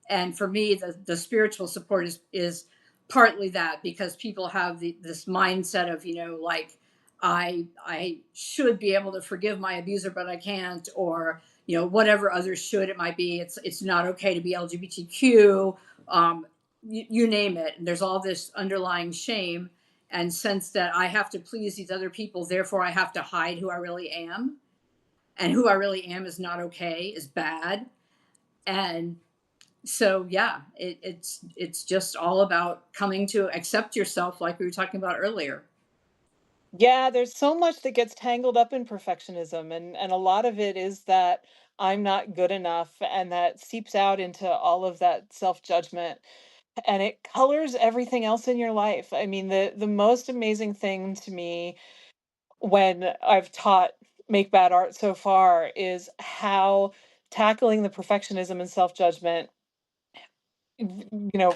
And for me, the spiritual support is partly that, because people have this mindset of like, I should be able to forgive my abuser but I can't, or whatever others should, it might be, it's not okay to be LGBTQ, you name it, and there's all this underlying shame and sense that I have to please these other people, therefore I have to hide who I really am, and who I really am is not okay, is bad. And so yeah, it's just all about coming to accept yourself, like we were talking about earlier. Yeah, there's so much that gets tangled up in perfectionism, and a lot of it is that I'm not good enough, and that seeps out into all of that self-judgment, and it colors everything else in your life. I mean, the most amazing thing to me when I've taught Make Bad Art so far is how tackling the perfectionism and self-judgment, you know,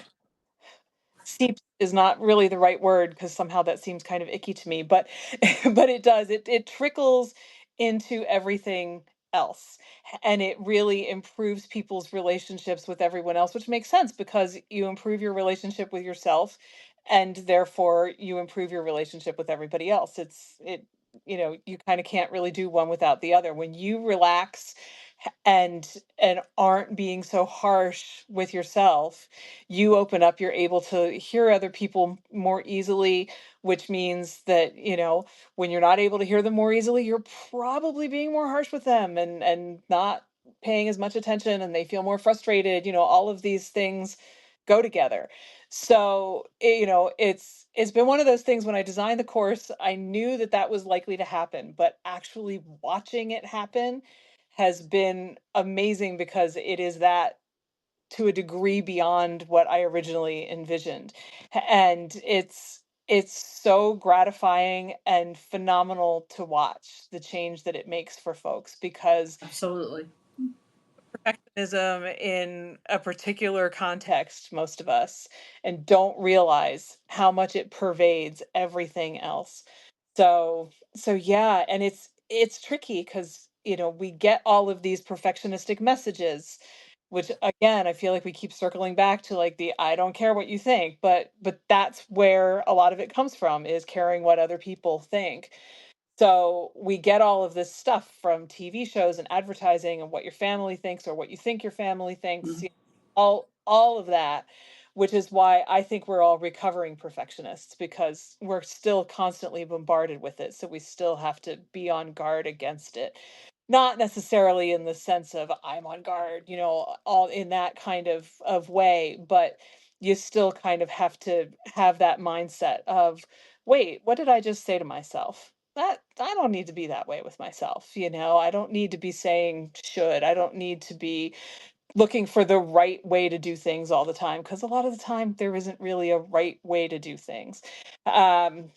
seeps is not really the right word because somehow that seems kind of icky to me, but but it does. It trickles into everything else, and it really improves people's relationships with everyone else, which makes sense because you improve your relationship with yourself, and therefore you improve your relationship with everybody else. You kind of can't really do one without the other. When you relax and aren't being so harsh with yourself, you open up, you're able to hear other people more easily, which means that, when you're not able to hear them more easily, you're probably being more harsh with them and not paying as much attention, and they feel more frustrated. All of these things go together. So, it's been one of those things. When I designed the course, I knew that that was likely to happen, but actually watching it happen has been amazing, because it is that to a degree beyond what I originally envisioned. And it's so gratifying and phenomenal to watch the change that it makes for folks, because Absolutely. perfectionism in a particular context, most of us, and don't realize how much it pervades everything else. So yeah, and it's tricky, because we get all of these perfectionistic messages, which again, I feel like we keep circling back to, like, the I don't care what you think, but that's where a lot of it comes from, is caring what other people think. So we get all of this stuff from TV shows and advertising, and what your family thinks or what you think your family thinks, Mhm. all of that, which is why I think we're all recovering perfectionists, because we're still constantly bombarded with it. So we still have to be on guard against it. Not necessarily in the sense of I'm on guard, all in that kind of way, but you still kind of have to have that mindset of, wait, what did I just say to myself? That I don't need to be that way with myself, I don't need to be saying should. I don't need to be looking for the right way to do things all the time, because a lot of the time there isn't really a right way to do things. Um,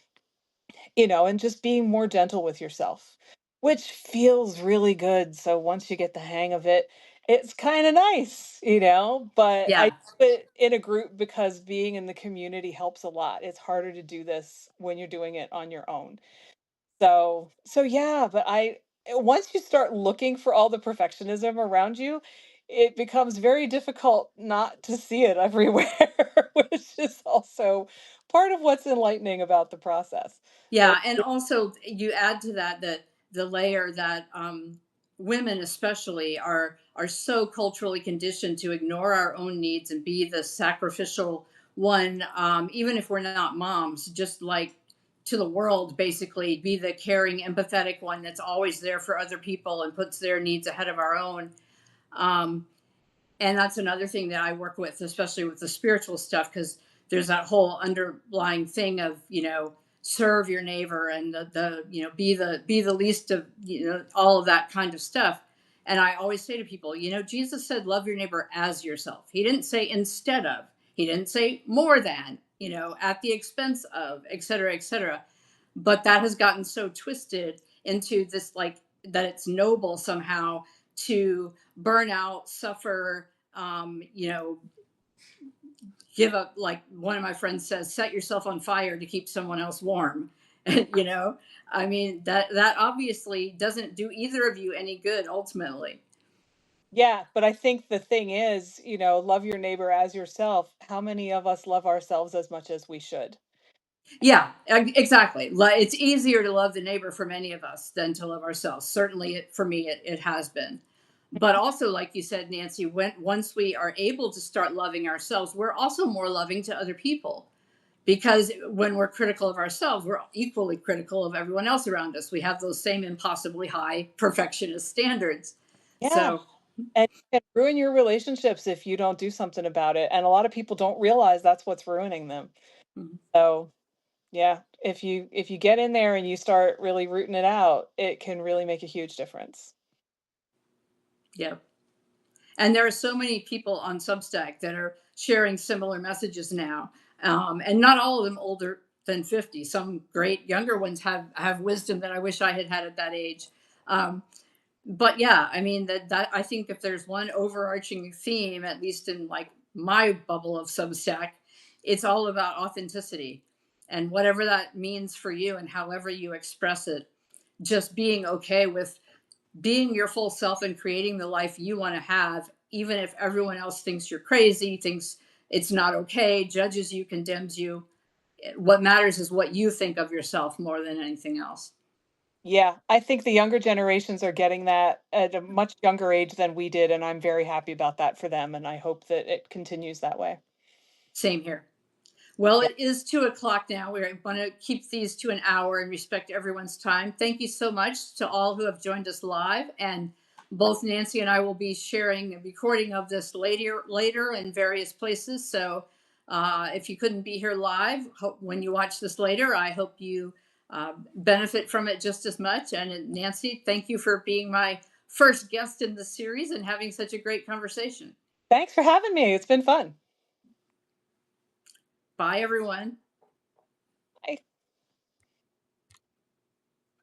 and just being more gentle with yourself, which feels really good. So once you get the hang of it, it's kind of nice, but I Yeah. do it in a group, because being in the community helps a lot. It's harder to do this when you're doing it on your own. So yeah, but once you start looking for all the perfectionism around you, it becomes very difficult not to see it everywhere, which is also part of what's enlightening about the process. So Yeah, and also you add to that the layer that women especially are so culturally conditioned to ignore our own needs and be the sacrificial one, even if we're not moms, just like to the world, basically be the caring, empathetic one that's always there for other people and puts their needs ahead of our own. Um, and that's another thing that I work with, especially with the spiritual stuff, because there's that whole underlying thing of serve your neighbor and the be the least of all of that kind of stuff. And I always say to people, Jesus said love your neighbor as yourself. He didn't say instead of. He didn't say more than, at the expense of, et cetera, et cetera. But that has gotten so twisted into this, like, that it's noble somehow to burn out, suffer, give up. Like one of my friends says, set yourself on fire to keep someone else warm. you know, I mean, that obviously doesn't do either of you any good ultimately. yeah, but I think the thing is, love your neighbor as yourself. How many of us love ourselves as much as we should? Yeah, exactly. It's easier to love the neighbor for many of us than to love ourselves. Certainly, for me, it has been. But also, like you said, Nancy, when once we are able to start loving ourselves, we're also more loving to other people. Because when we're critical of ourselves, we're equally critical of everyone else around us. We have those same impossibly high perfectionist standards. Yeah. So, And it can ruin your relationships if you don't do something about it. And a lot of people don't realize that's what's ruining them. mhm, So yeah, if you get in there and you start really rooting it out, it can really make a huge difference. yeah. And there are so many people on Substack that are sharing similar messages now, and not all of them older than 50. Some great younger ones have wisdom that I wish I had had at that age. Um, but yeah, I mean that I think if there's one overarching theme, at least in like my bubble of Substack, it's all about authenticity, and whatever that means for you and however you express it, just being okay with being your full self and creating the life you want to have, even if everyone else thinks you're crazy, thinks it's not okay, judges you, condemns you. What matters is what you think of yourself more than anything else. Yeah, I think the younger generations are getting that at a much younger age than we did, and I'm very happy about that for them, and I hope that it continues that way. Same here. Well, Yeah. it is 2 o'clock now. We want to keep these to an hour and respect everyone's time. Thank you so much to all who have joined us live. And both Nancy and I will be sharing a recording of this later in various places. So if you couldn't be here live, when you watch this later, I hope you benefit from it just as much. And Nancy, thank you for being my first guest in the series and having such a great conversation. Thanks for having me. It's been fun. Bye, everyone.